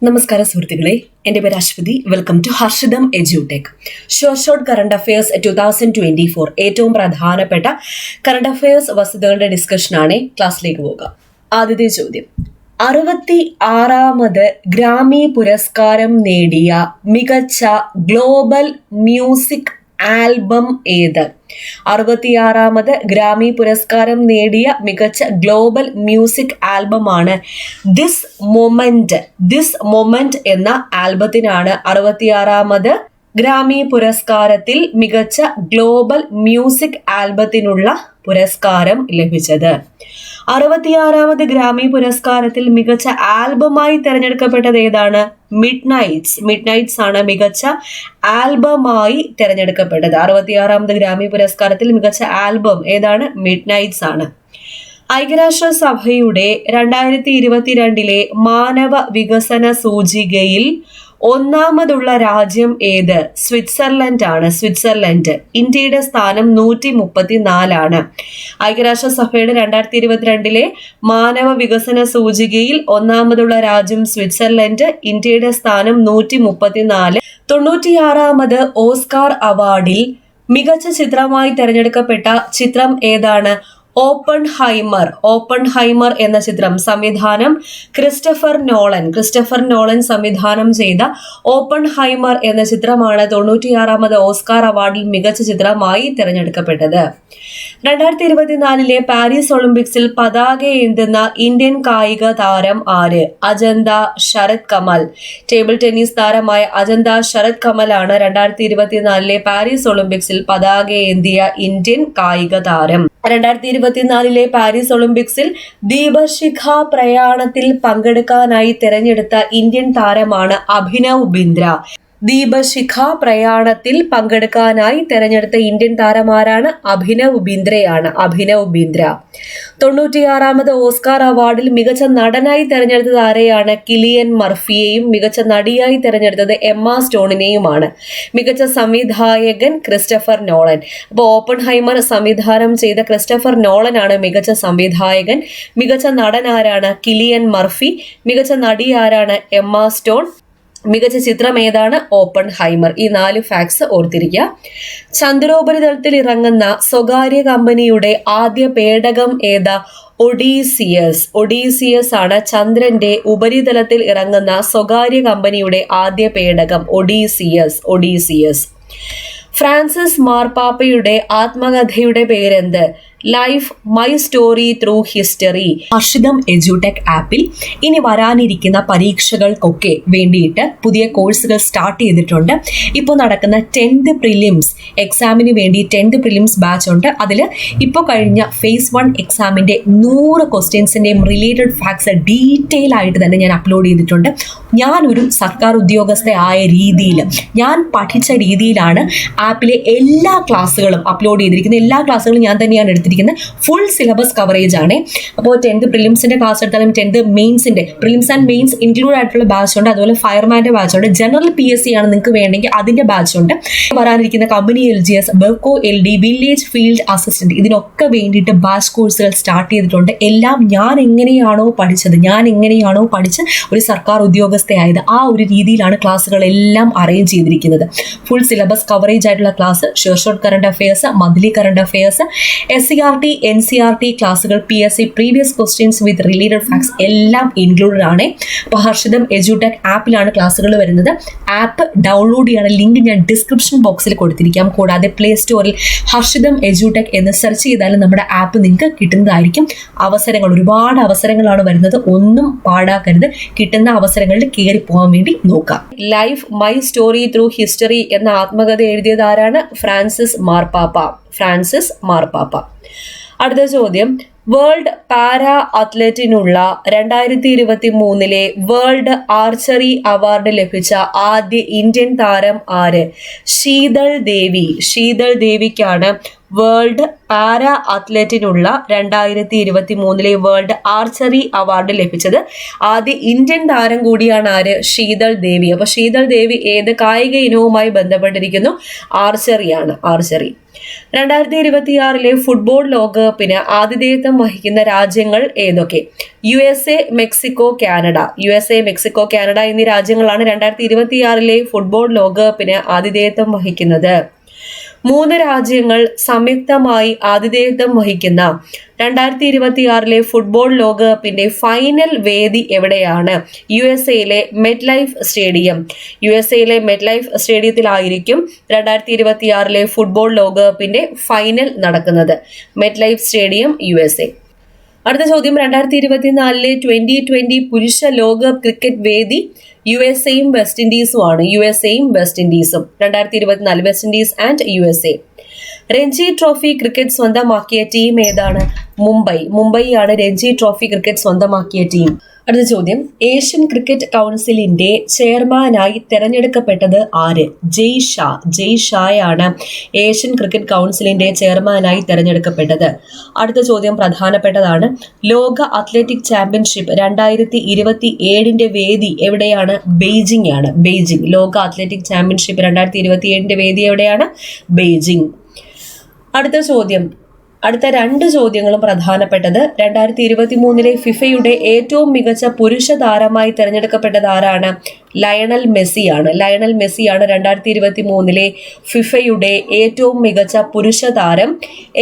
നമസ്കാരം സുഹൃത്തുക്കളെ, എൻ്റെ പേര് അശ്വതി. വെൽക്കം ടു ഹർഷിതം എജ്യൂടെക്. ഷോർട്ട് കറണ്ട് അഫയേഴ്സ് 2024 ഏറ്റവും പ്രധാനപ്പെട്ട കറണ്ട് അഫയേഴ്സ് വസ്തുതകളുടെ ഡിസ്കഷനാണ്. ക്ലാസ്സിലേക്ക് പോകാം. ആദ്യത്തെ ചോദ്യം, 66ാമത് ഗ്രാമി പുരസ്കാരം നേടിയ മികച്ച ഗ്ലോബൽ മ്യൂസിക് ആൽബം ഏത്? 66ാമത് ഗ്രാമി പുരസ്കാരം നേടിയ മികച്ച ഗ്ലോബൽ മ്യൂസിക് ആൽബമാണ് ദിസ് മൊമെന്റ് എന്ന ആൽബത്തിനാണ് 66ാമത് ഗ്രാമി പുരസ്കാരത്തിൽ മികച്ച ഗ്ലോബൽ മ്യൂസിക് ആൽബത്തിനുള്ള പുരസ്കാരം ലഭിച്ചത്. 66ാമത് ഗ്രാമി പുരസ്കാരത്തിൽ മികച്ച ആൽബമായി തിരഞ്ഞെടുക്കപ്പെട്ടത് ഏതാണ്? മിഡ് നൈറ്റ്സ് ആണ് മികച്ച ആൽബമായി തിരഞ്ഞെടുക്കപ്പെട്ടത്. 66ാമത് ഗ്രാമി പുരസ്കാരത്തിൽ മികച്ച ആൽബം ഏതാണ്? മിഡ് നൈറ്റ്സ് ആണ്. ഐക്യരാഷ്ട്രസഭയുടെ 2022 മാനവ വികസന സൂചികയിൽ ഒന്നാമതുള്ള രാജ്യം ഏത്? സ്വിറ്റ്സർലൻഡ് ആണ്. ഇന്ത്യയുടെ സ്ഥാനം 134 ഐക്യരാഷ്ട്രസഭയുടെ 2022 മാനവ വികസന സൂചികയിൽ ഒന്നാമതുള്ള രാജ്യം സ്വിറ്റ്സർലൻഡ്. ഇന്ത്യയുടെ സ്ഥാനം 134. 96ാമത് ഓസ്കാർ അവാർഡിൽ മികച്ച ചിത്രമായി തിരഞ്ഞെടുക്കപ്പെട്ട ചിത്രം ഏതാണ്? ഓപ്പൺഹൈമർ എന്ന ചിത്രം. സംവിധാനം ക്രിസ്റ്റഫർ നോളൻ സംവിധാനം ചെയ്ത ഓപ്പൺഹൈമർ എന്ന ചിത്രമാണ് 96ാമത് ഓസ്കാർ അവാർഡിൽ മികച്ച ചിത്രമായി തിരഞ്ഞെടുക്കപ്പെട്ടത്. 2024 പാരീസ് ഒളിമ്പിക്സിൽ പതാക ഏന്തുന്ന ഇന്ത്യൻ കായിക താരം ആര്? അജന്ത ശരത് കമൽ. ടേബിൾ ടെന്നീസ് താരമായ അജന്ത ശരത് കമലാണ് 2024 പാരീസ് ഒളിമ്പിക്സിൽ പതാക ഏന്തിയ ഇന്ത്യൻ കായിക താരം. 2024 പാരീസ് ഒളിമ്പിക്സിൽ ദീപശിഖ പ്രയാണത്തിൽ പങ്കെടുക്കാനായി തിരഞ്ഞെടുത്ത ഇന്ത്യൻ താരമാണ് അഭിനവ് ബിന്ദ്ര. ദീപശിഖ പ്രയാണത്തിൽ പങ്കെടുക്കാനായി തെരഞ്ഞെടുത്ത ഇന്ത്യൻ താരമാരാണ്? അഭിനവ് ബിന്ദ്രയാണ്. 96ാമത് ഓസ്കാർ അവാർഡിൽ മികച്ച നടനായി തെരഞ്ഞെടുത്തത് ആരെയാണ്? കിലിയൻ മർഫിയെയും മികച്ച നടിയായി തെരഞ്ഞെടുത്തത് എമ്മ സ്റ്റോണിനെയുമാണ്. മികച്ച സംവിധായകൻ ക്രിസ്റ്റഫർ നോളൻ. അപ്പോൾ ഓപ്പൺഹൈമർ സംവിധാനം ചെയ്ത ക്രിസ്റ്റഫർ നോളൻ ആണ് മികച്ച സംവിധായകൻ. മികച്ച നടൻ ആരാണ്? Cillian Murphy. മികച്ച നടി ആരാണ്? Emma Stone. മികച്ച ചിത്രം ഏതാണ്? ഓപ്പൺഹൈമർ. ഈ 4 ഫാക്ട്സ് ഓർത്തിരിക്കുക. ചന്ദ്രോപരിതലത്തിൽ ഇറങ്ങുന്ന സ്വകാര്യ കമ്പനിയുടെ ആദ്യ പേടകം ഏതാ? ഒഡീസിയസ് ആണ് ചന്ദ്രന്റെ ഉപരിതലത്തിൽ ഇറങ്ങുന്ന സ്വകാര്യ കമ്പനിയുടെ ആദ്യ പേടകം. ഒഡീസിയസ്. ഫ്രാൻസിസ് മാർപ്പാപ്പയുടെ ആത്മകഥയുടെ പേരെന്ത്? Life my story through history. Harshitham എജ്യൂടെക് ആപ്പിൽ ഇനി വരാനിരിക്കുന്ന പരീക്ഷകൾക്കൊക്കെ വേണ്ടിയിട്ട് പുതിയ കോഴ്സുകൾ സ്റ്റാർട്ട് ചെയ്തിട്ടുണ്ട്. ഇപ്പോൾ നടക്കുന്ന 10th പ്രിലിംസ് എക്സാമിന് വേണ്ടി 10th പ്രിലിംസ് ബാച്ച് ഉണ്ട്. അതിൽ ഇപ്പോൾ കഴിഞ്ഞ phase 1 എക്സാമിൻ്റെ 100 ക്വസ്റ്റ്യൻസിൻ്റെയും റിലേറ്റഡ് ഫാക്ട്സ് ഡീറ്റെയിൽ ആയിട്ട് തന്നെ ഞാൻ അപ്ലോഡ് ചെയ്തിട്ടുണ്ട്. ഞാനൊരു സർക്കാർ ഉദ്യോഗസ്ഥ ആയ രീതിയിൽ ഞാൻ പഠിച്ച രീതിയിലാണ് ആപ്പിലെ എല്ലാ ക്ലാസ്സുകളും അപ്ലോഡ് ചെയ്തിരിക്കുന്നത്. എല്ലാ ക്ലാസ്സുകളും ഞാൻ തന്നെയാണ് എടുത്തിരിക്കുന്നത്. ഫുൾ സിലബസ് കവറേജ് ആണ്. അപ്പോൾ 10th പ്രിലിംസിന്റെ ക്ലാസ് എടുത്താലും 10th മെയിൻസിന്റെ പ്രിലിംസ് ആൻഡ് മെയിൻസ് ഇൻക്ലൂഡ് ആയിട്ടുള്ള ബാച്ച് ഉണ്ട്. അതുപോലെ ഫയർമാന്റെ ബാച്ച് ഉണ്ട്. ജനറൽ PSC ആണ് നിങ്ങൾക്ക് വേണമെങ്കിൽ അതിന്റെ ബാച്ച് ഉണ്ട്. വരാനിരിക്കുന്ന കമ്പനി LGS, ബെർക്കോ LD, വില്ലേജ് ഫീൽഡ് അസിസ്റ്റന്റ് ഇതിനൊക്കെ വേണ്ടിയിട്ട് ബാച്ച് കോഴ്സുകൾ സ്റ്റാർട്ട് ചെയ്തിട്ടുണ്ട്. എല്ലാം ഞാൻ എങ്ങനെയാണോ പഠിച്ച് ഒരു സർക്കാർ ഉദ്യോഗസ്ഥയായത് ആ ഒരു രീതിയിലാണ് ക്ലാസ്സുകളെല്ലാം അറേഞ്ച് ചെയ്തിരിക്കുന്നത്. ഫുൾ സിലബസ് കവറേജ് ആയിട്ടുള്ള class, short current affairs, monthly current affairs, SCRT, NCRT ക്ലാസ്സുകൾ, PSC previous questions with related facts എല്ലാം ഇൻക്ലൂഡഡ് ആണ്. അപ്പോൾ ഹർഷിതം എജ്യൂടെക് ആപ്പിലാണ് ക്ലാസ്സുകൾ വരുന്നത്. ആപ്പ് ഡൗൺലോഡ് ചെയ്യാൻ ലിങ്ക് ഞാൻ ഡിസ്ക്രിപ്ഷൻ ബോക്സിൽ കൊടുത്തിരിക്കാം. കൂടാതെ പ്ലേ സ്റ്റോറിൽ ഹർഷിതം എജ്യൂടെക് എന്ന് സെർച്ച് ചെയ്താലും നമ്മുടെ ആപ്പ് നിങ്ങൾക്ക് കിട്ടുന്നതായിരിക്കും. ഒരുപാട് അവസരങ്ങളാണ് വരുന്നത്. ഒന്നും പാഴാക്കരുത്. കിട്ടുന്ന അവസരങ്ങളിൽ കയറി പോകാൻ വേണ്ടി നോക്കാം. Life my story through history എന്ന ആത്മകഥ എഴുതിയത് ആരാണ്? ഫ്രാൻസിസ് മാർപ്പാപ്പ. അടുത്ത ചോദ്യം, വേൾഡ് പാരാ അത്ലറ്റിനുള്ള 2023 വേൾഡ് ആർച്ചറി അവാർഡ് ലഭിച്ച ആദ്യ ഇന്ത്യൻ താരം ആര്? ശീതൾ ദേവിക്കാണ് വേൾഡ് പാരാ അത്ലറ്റിനുള്ള 2023 വേൾഡ് ആർച്ചറി അവാർഡ് ലഭിച്ചത് ആദ്യ ഇന്ത്യൻ താരം കൂടിയാണ് ആര്? ശീതൾ ദേവി. അപ്പൊ ശീതൾ ദേവി ഏത് കായിക ഇനവുമായി ബന്ധപ്പെട്ടിരിക്കുന്നു? ആർച്ചറിയാണ്, ആർച്ചറി. 2026 ഫുട്ബോൾ ലോകകപ്പിന് ആതിഥേയത്വം വഹിക്കുന്ന രാജ്യങ്ങൾ ഏതൊക്കെ? USA, Mexico, Canada. USA, Mexico, Canada എന്നീ രാജ്യങ്ങളാണ് 2026 ഫുട്ബോൾ ലോകകപ്പിന് ആതിഥേയത്വം വഹിക്കുന്നത്. 3 രാജ്യങ്ങൾ സംയുക്തമായി ആതിഥേയത്വം വഹിക്കുന്ന 2026 ഫുട്ബോൾ ലോകകപ്പിന്റെ ഫൈനൽ വേദി എവിടെയാണ്? USA മെറ്റ് ലൈഫ് സ്റ്റേഡിയത്തിലായിരിക്കും 2026 ഫുട്ബോൾ ലോകകപ്പിന്റെ ഫൈനൽ നടക്കുന്നത്. MetLife stadium, USA. അടുത്ത ചോദ്യം, 2024 2020 പുരുഷ ലോകകപ്പ് ക്രിക്കറ്റ് വേദി USA-യും വെസ്റ്റ് ഇൻഡീസുമാണ്. 2024 west indies and USA. Ranji trophy cricket സ്വന്തമാക്കിയ ടീം ഏതാണ്? മുംബൈയാണ് രഞ്ജി ട്രോഫി ക്രിക്കറ്റ് സ്വന്തമാക്കിയ ടീം. അടുത്ത ചോദ്യം, ഏഷ്യൻ ക്രിക്കറ്റ് കൗൺസിലിന്റെ ചെയർമാനായി തെരഞ്ഞെടുക്കപ്പെട്ടത് ആര്? ജയ് ഷായാണ് ഏഷ്യൻ ക്രിക്കറ്റ് കൗൺസിലിന്റെ ചെയർമാനായി തെരഞ്ഞെടുക്കപ്പെട്ടത്. അടുത്ത ചോദ്യം പ്രധാനപ്പെട്ടതാണ്. ലോക അത്ലറ്റിക് ചാമ്പ്യൻഷിപ്പ് 2027 വേദി എവിടെയാണ്? ബെയ്ജിംഗ് ആണ്. ലോക അത്ലറ്റിക് ചാമ്പ്യൻഷിപ്പ് 2027 വേദി എവിടെയാണ്? ബെയ്ജിംഗ്. അടുത്ത 2 ചോദ്യങ്ങളും പ്രധാനപ്പെട്ടത്. 2023 ഫിഫയുടെ ഏറ്റവും മികച്ച പുരുഷ താരമായി തെരഞ്ഞെടുക്കപ്പെട്ടത് ആരാണ്? ലയണൽ മെസ്സിയാണ്. 2023 ഫിഫയുടെ ഏറ്റവും മികച്ച പുരുഷ താരം.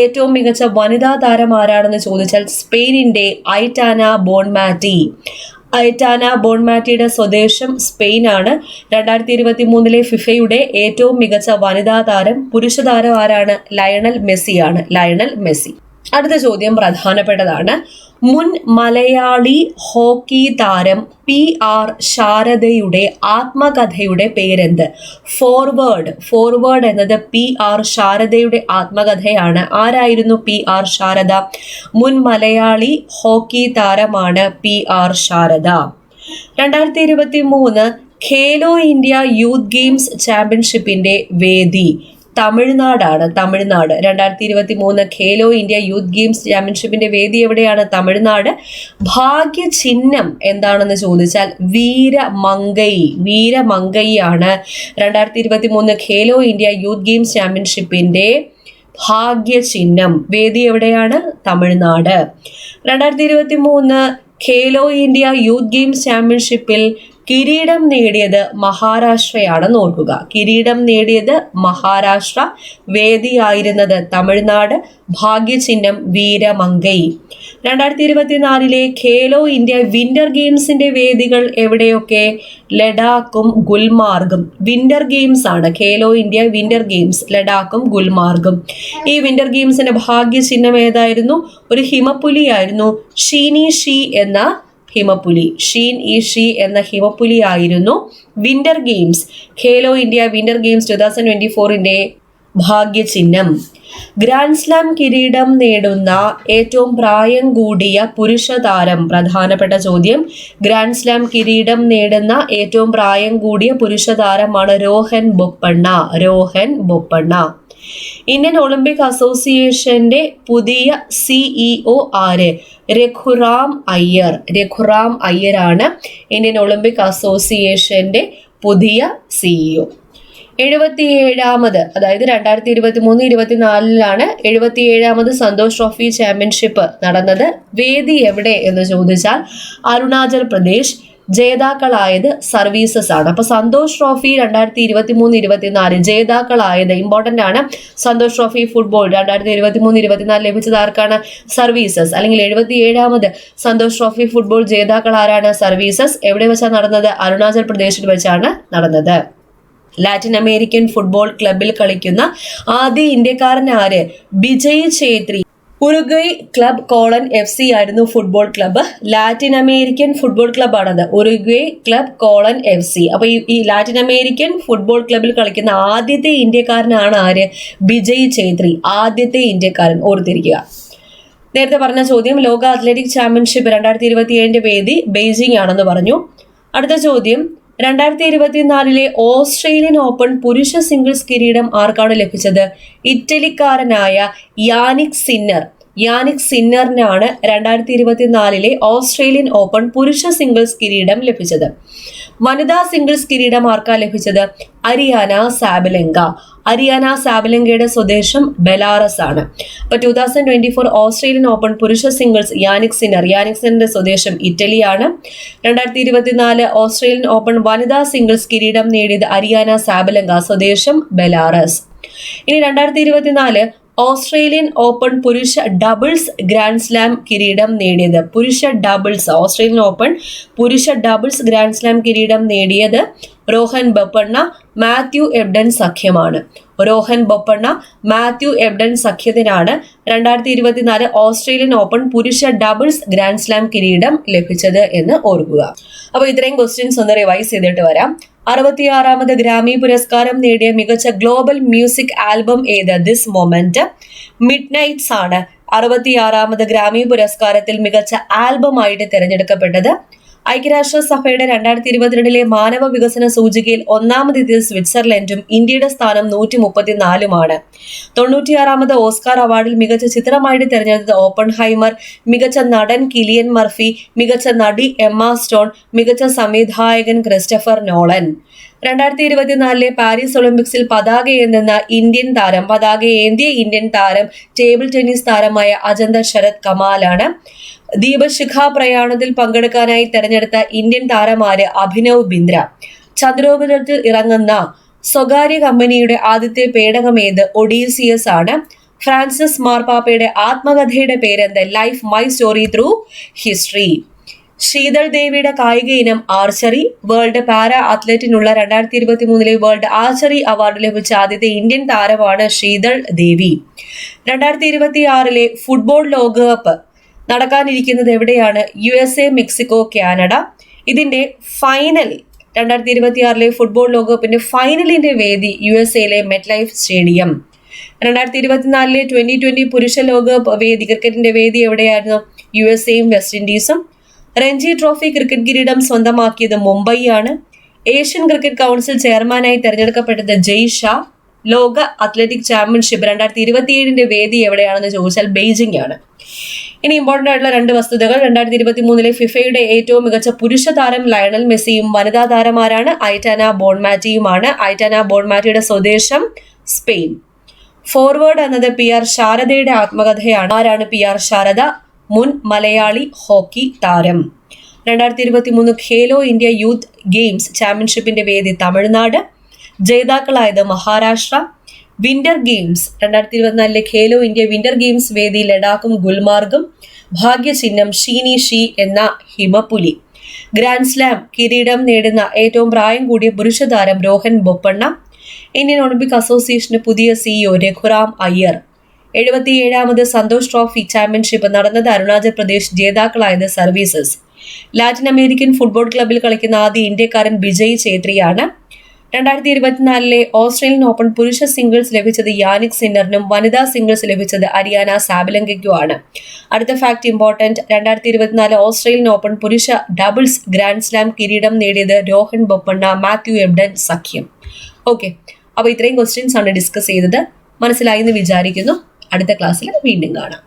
ഏറ്റവും മികച്ച വനിതാ താരം ആരാണെന്ന് ചോദിച്ചാൽ സ്പെയിനിന്റെ ഐറ്റാന ബോൺമാറ്റിയുടെ സ്വദേശം സ്പെയിനാണ്. 2023 ഫിഫയുടെ ഏറ്റവും മികച്ച വനിതാ താരം. പുരുഷ താരം ആരാണ്? Lionel Messi. അടുത്ത ചോദ്യം പ്രധാനപ്പെട്ടതാണ്. മുൻ മലയാളി ഹോക്കി താരം PR ശാരദയുടെ ആത്മകഥയുടെ പേരെന്ത്? ഫോർവേഡ് എന്നത് PR ശാരദയുടെ ആത്മകഥയാണ്. ആരായിരുന്നു PR ശാരദ? മുൻ മലയാളി ഹോക്കി താരമാണ് PR Sarada. 2023 Khelo India youth games ചാമ്പ്യൻഷിപ്പിന്റെ വേദി തമിഴ്നാടാണ്. 2023 ഖേലോ ഇന്ത്യ യൂത്ത് ഗെയിംസ് ചാമ്പ്യൻഷിപ്പിന്റെ വേദി എവിടെയാണ്? തമിഴ്നാട്. ഭാഗ്യ ചിഹ്നം എന്താണെന്ന് ചോദിച്ചാൽ വീരമംഗൈയാണ് 2023 ഖേലോ ഇന്ത്യ യൂത്ത് ഗെയിംസ് ചാമ്പ്യൻഷിപ്പിന്റെ ഭാഗ്യ ചിഹ്നം. വേദി എവിടെയാണ്? Tamil Nadu. 2023 Khelo India youth games ചാമ്പ്യൻഷിപ്പിൽ കിരീടം നേടിയത് മഹാരാഷ്ട്രയാണെന്ന് ഓർക്കുക. കിരീടം നേടിയത് മഹാരാഷ്ട്ര. വേദിയായിരുന്നത് തമിഴ്നാട്. ഭാഗ്യചിഹ്നം വീരമംഗൈ. 2024 ഖേലോ ഇന്ത്യ വിന്റർ ഗെയിംസിന്റെ വേദികൾ എവിടെയൊക്കെ? ലഡാക്കും ഗുൽമാർഗും. വിന്റർ ഗെയിംസ് ആണ് ഖേലോ ഇന്ത്യ വിന്റർ ഗെയിംസ്. ലഡാക്കും ഗുൽമാർഗും. ഈ വിന്റർ ഗെയിംസിന്റെ ഭാഗ്യചിഹ്നം ഏതായിരുന്നു? ഒരു ഹിമപ്പുലിയായിരുന്നു. ഷീൻ-ഇ-ഷി എന്ന ഹിമപ്പുലി ആയിരുന്നു winter games. Khelo India winter games 2024 ഭാഗ്യചിഹ്നം. ഗ്രാൻഡ് സ്ലാം കിരീടം നേടുന്ന ഏറ്റവും പ്രായം കൂടിയ പുരുഷ താരം. പ്രധാനപ്പെട്ട ചോദ്യം. ഗ്രാൻഡ് സ്ലാം കിരീടം നേടുന്ന ഏറ്റവും പ്രായം കൂടിയ പുരുഷ താരമാണ് രോഹൻ ബൊപ്പണ്ണ. ഇന്ത്യൻ ഒളിമ്പിക് അസോസിയേഷന്റെ പുതിയ CEO ആര്? രഘുറാം അയ്യരാണ് ഇന്ത്യൻ ഒളിമ്പിക് അസോസിയേഷന്റെ പുതിയ CEO. 77ാമത്, അതായത് 2023-24 77ാമത് സന്തോഷ് ട്രോഫി ചാമ്പ്യൻഷിപ്പ് നടന്നത്. വേദി എവിടെ എന്ന് ചോദിച്ചാൽ അരുണാചൽ പ്രദേശ്. ജേതാക്കളായത് സർവീസസ് ആണ്. അപ്പൊ സന്തോഷ് ട്രോഫി 2023-24 ജേതാക്കളായത് ഇമ്പോർട്ടന്റ് ആണ്. സന്തോഷ് ട്രോഫി ഫുട്ബോൾ 2023-24 ലഭിച്ചത് ആർക്കാണ്? സർവീസസ്. അല്ലെങ്കിൽ 77ാമത് സന്തോഷ് ട്രോഫി ഫുട്ബോൾ ജേതാക്കൾ ആരാണ്? സർവീസസ്. എവിടെ വെച്ചാണ് നടന്നത്? അരുണാചൽ പ്രദേശിൽ വെച്ചാണ് നടന്നത്. ലാറ്റിൻ അമേരിക്കൻ ഫുട്ബോൾ ക്ലബിൽ കളിക്കുന്ന ആദ്യ ഇന്ത്യക്കാരൻ ആര്? Bijay Chhetri. Uruguay club FC ആയിരുന്നു football club. Latin American football ക്ലബ്ബാണത്. Uruguay club FC. അപ്പൊ ഈ ലാറ്റിൻ അമേരിക്കൻ ഫുട്ബോൾ ക്ലബിൽ കളിക്കുന്ന ആദ്യത്തെ ഇന്ത്യക്കാരനാണ് ആര്? ബിജയ് ഛേത്രി. ആദ്യത്തെ ഇന്ത്യക്കാരൻ, ഓർത്തിരിക്കുക. നേരത്തെ പറഞ്ഞ ചോദ്യം, ലോക അത്ലറ്റിക് ചാമ്പ്യൻഷിപ്പ് 2027 വേദി ബെയ്ജിംഗ് ആണെന്ന് പറഞ്ഞു. അടുത്ത ചോദ്യം, 2024 ഓസ്ട്രേലിയൻ ഓപ്പൺ പുരുഷ സിംഗിൾസ് കിരീടം ആർക്കാണ് ലഭിച്ചത്? ഇറ്റലിക്കാരനായ യാനിക് സിന്നറിനാണ് 2024 ഓസ്ട്രേലിയൻ ഓപ്പൺ പുരുഷ സിംഗിൾസ് കിരീടം ലഭിച്ചത്. വനിതാ സിംഗിൾസ് കിരീടം ആർക്കാ ലഭിച്ചത്? അരിയാന സാബലങ്കയുടെ സ്വദേശം ബെലാറസ് ആണ്. അപ്പൊ 2024 ഓസ്ട്രേലിയൻ ഓപ്പൺ പുരുഷ സിംഗിൾസ് യാനിക് സിന്നറിന്റെ സ്വദേശം ഇറ്റലിയാണ്. 2024 ഓസ്ട്രേലിയൻ ഓപ്പൺ വനിതാ സിംഗിൾസ് കിരീടം നേടിയത് അരിയാന സാബലങ്ക, സ്വദേശം ബെലാറസ്. ഇനി 2024 ഓസ്ട്രേലിയൻ ഓപ്പൺ പുരുഷ ഡബിൾസ് ഗ്രാൻഡ് സ്ലാം കിരീടം നേടിയത് ഓസ്ട്രേലിയൻ ഓപ്പൺ പുരുഷ ഡബിൾസ് ഗ്രാൻഡ് സ്ലാം കിരീടം നേടിയത് രോഹൻ ബൊപ്പണ്ണ, മാത്യു എബ്ഡൻ സഖ്യമാണ്. സഖ്യത്തിനാണ് 2024 ഓസ്ട്രേലിയൻ ഓപ്പൺ പുരുഷ ഡബിൾസ് ഗ്രാൻഡ് സ്ലാം കിരീടം ലഭിച്ചത് എന്ന് ഓർക്കുക. അപ്പൊ ഇത്രയും ക്വസ്റ്റ്യൻസ് ഒന്ന് റിവൈസ് ചെയ്തിട്ട് വരാം. 66ാമത് ഗ്രാമി പുരസ്കാരം നേടിയ മികച്ച ഗ്ലോബൽ മ്യൂസിക് ആൽബം ഏത്? This moment. മിഡ്നൈറ്റ്സ് ആണ് 66ാമത് ഗ്രാമി പുരസ്കാരത്തിൽ മികച്ച ആൽബമായിട്ട് തിരഞ്ഞെടുക്കപ്പെട്ടത്. ഐക്യരാഷ്ട്രസഭയുടെ 2022 മാനവ വികസന സൂചികയിൽ ഒന്നാമതെത്തിയത് സ്വിറ്റ്സർലൻഡും ഇന്ത്യയുടെ സ്ഥാനം 134-മാണ്. 96ാമത് ഓസ്കാർ അവാർഡിൽ മികച്ച ചിത്രമായിട്ട് തിരഞ്ഞെടുത്തത് ഓപ്പൺഹൈമർ, മികച്ച നടൻ കിലിയൻ മർഫി, മികച്ച നടി എമ്മ സ്റ്റോൺ, മികച്ച സംവിധായകൻ ക്രിസ്റ്റഫർ നോളൻ. 2024 പാരീസ് ഒളിമ്പിക്സിൽ പതാകയേന്തിയ ഇന്ത്യൻ താരം ടേബിൾ ടെന്നീസ് താരമായ അജന്ത ശരത് കമാലാണ്. ദീപശിഖ പ്രയാണത്തിൽ പങ്കെടുക്കാനായി തെരഞ്ഞെടുത്ത ഇന്ത്യൻ താരമാര്? അഭിനവ് ബിന്ദ്ര. ചന്ദ്രോപരിതലത്തിൽ ഇറങ്ങുന്ന സ്വകാര്യ കമ്പനിയുടെ ആദ്യത്തെ പേടകം ഏത്? ഒഡീസിയസ് ആണ്. ഫ്രാൻസിസ് മാർപ്പാപ്പയുടെ ആത്മകഥയുടെ പേരെന്ത്? Life my story through history. Sheetal ദേവിയുടെ കായിക ഇനം ആർച്ചറി. വേൾഡ് പാരാ അത്ലറ്റിനുള്ള 2023 വേൾഡ് ആർച്ചറി അവാർഡ് ലഭിച്ച ആദ്യത്തെ ഇന്ത്യൻ താരമാണ് ശീതൾ ദേവി. 2026 ഫുട്ബോൾ ലോകകപ്പ് നടക്കാനിരിക്കുന്നത് എവിടെയാണ്? USA, Mexico, Canada. ഇതിന്റെ ഫൈനൽ 2026 ഫുട്ബോൾ ലോകകപ്പിന്റെ ഫൈനലിന്റെ വേദി USA മെറ്റ്ലൈഫ് സ്റ്റേഡിയം. 2024 2020 പുരുഷ ലോകകപ്പ് ക്രിക്കറ്റിന്റെ വേദി എവിടെയായിരുന്നു? USA-യും വെസ്റ്റ് ഇൻഡീസും. രഞ്ജി ട്രോഫി ക്രിക്കറ്റ് കിരീടം സ്വന്തമാക്കിയത് മുംബൈയാണ്. ഏഷ്യൻ ക്രിക്കറ്റ് കൗൺസിൽ ചെയർമാനായി തെരഞ്ഞെടുക്കപ്പെട്ടത് ജയ് ഷാ. ലോക അത്ലറ്റിക് ചാമ്പ്യൻഷിപ്പ് 2027 വേദി എവിടെയാണെന്ന് ചോദിച്ചാൽ ബെയ്ജിംഗ് ആണ്. ഇനി ഇമ്പോർട്ടന്റ് ആയിട്ടുള്ള രണ്ട് വസ്തുതകൾ. 2023 ഫിഫയുടെ ഏറ്റവും മികച്ച പുരുഷ താരം ലയണൽ മെസ്സിയും വനിതാ താരമാരാണ്? ഐറ്റാന ബോൺമാറ്റിയുമാണ്. ഐറ്റാന ബോൺമാറ്റിയുടെ സ്വദേശം സ്പെയിൻ. ഫോർവേഡ് എന്നത് PR ശാരദയുടെ ആത്മകഥയാണ്. ആരാണ് PR ശാരദ? മുൻ മലയാളി ഹോക്കി താരം. 2023 ഖേലോ ഇന്ത്യ യൂത്ത് ഗെയിംസ് ചാമ്പ്യൻഷിപ്പിന്റെ വേദി തമിഴ്നാട്. ജേതാക്കളായത് Maharashtra. Winter games 2024 Khelo India winter games വേദി ലഡാക്കും ഗുൽമാർഗും. ഭാഗ്യചിഹ്നം ഷീ എന്ന ഹിമപുലി. ഗ്രാൻഡ് സ്ലാം കിരീടം നേടുന്ന ഏറ്റവും പ്രായം കൂടിയ പുരുഷ താരം രോഹൻ ബൊപ്പണ്ണ. ഇന്ത്യൻ ഒളിമ്പിക് അസോസിയേഷന് പുതിയ CEO രഘുറാം അയ്യർ. 77ാമത് സന്തോഷ് ട്രോഫി ചാമ്പ്യൻഷിപ്പ് നടന്നത് അരുണാചൽ പ്രദേശ്. ജേതാക്കളായത് സർവീസസ്. ലാറ്റിൻ അമേരിക്കൻ ഫുട്ബോൾ ക്ലബിൽ കളിക്കുന്ന ആദ്യ ഇന്ത്യക്കാരൻ വിജയ് ഛേത്രിയാണ്. 2024 ഓസ്ട്രേലിയൻ ഓപ്പൺ പുരുഷ സിംഗിൾസ് ലഭിച്ചത് യാനിക് സിന്നറിനും വനിതാ സിംഗിൾസ് ലഭിച്ചത് അരിയാന സാബലങ്കയ്ക്കുമാണ്. അടുത്ത ഫാക്ട് ഇമ്പോർട്ടന്റ്. 2024 ഓസ്ട്രേലിയൻ ഓപ്പൺ പുരുഷ ഡബിൾസ് ഗ്രാൻഡ് സ്ലാം കിരീടം നേടിയത് രോഹൻ ബൊപ്പണ്ണ, മാത്യു എബ്ഡൻ സഖ്യം. ഓക്കെ, അപ്പോൾ ഇത്രയും ക്വസ്റ്റ്യൻസ് ആണ് ഡിസ്കസ് ചെയ്തത്. മനസ്സിലായി എന്ന് വിചാരിക്കുന്നു. അടുത്ത ക്ലാസ്സിൽ വീണ്ടും കാണാം.